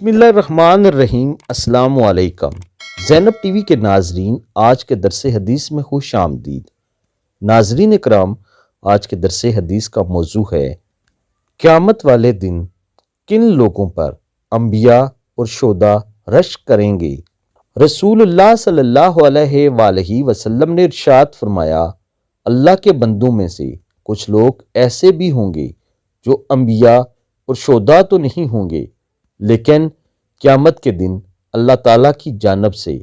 بسم اللہ الرحمن الرحیم۔ السلام علیکم زینب ٹی وی کے ناظرین، آج کے درس حدیث میں خوش آمدید۔ ناظرین اکرام، آج کے درس حدیث کا موضوع ہے قیامت والے دن کن لوگوں پر انبیاء اور شہداء رشک کریں گے۔ رسول اللہ صلی اللہ علیہ وآلہ وسلم نے ارشاد فرمایا، اللہ کے بندوں میں سے کچھ لوگ ایسے بھی ہوں گے جو انبیاء اور شہداء تو نہیں ہوں گے، لیکن قیامت کے دن اللہ تعالیٰ کی جانب سے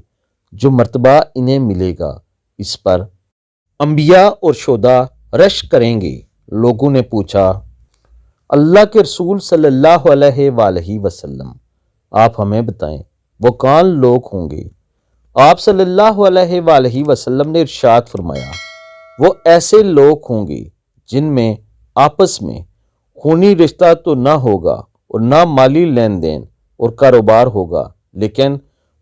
جو مرتبہ انہیں ملے گا اس پر انبیاء اور شہداء رشک کریں گے۔ لوگوں نے پوچھا، اللہ کے رسول صلی اللہ علیہ وآلہ وسلم، آپ ہمیں بتائیں وہ کون لوگ ہوں گے؟ آپ صلی اللہ علیہ وآلہ وسلم نے ارشاد فرمایا، وہ ایسے لوگ ہوں گے جن میں آپس میں خونی رشتہ تو نہ ہوگا اور نہ مالی لین دین اور کاروبار ہوگا، لیکن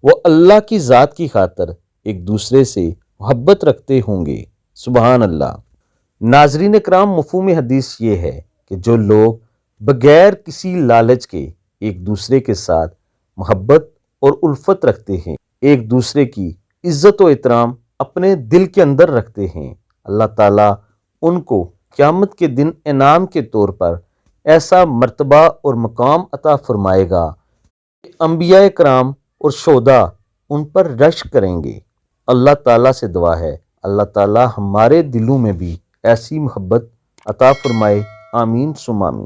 وہ اللہ کی ذات کی خاطر ایک دوسرے سے محبت رکھتے ہوں گے۔ سبحان اللہ۔ ناظرین اکرام، مفہوم حدیث یہ ہے کہ جو لوگ بغیر کسی لالچ کے ایک دوسرے کے ساتھ محبت اور الفت رکھتے ہیں، ایک دوسرے کی عزت و احترام اپنے دل کے اندر رکھتے ہیں، اللہ تعالیٰ ان کو قیامت کے دن انعام کے طور پر ایسا مرتبہ اور مقام عطا فرمائے گا کہ انبیاء کرام اور شہداء ان پر رشک کریں گے۔ اللہ تعالیٰ سے دعا ہے اللہ تعالیٰ ہمارے دلوں میں بھی ایسی محبت عطا فرمائے۔ آمین ثم آمین۔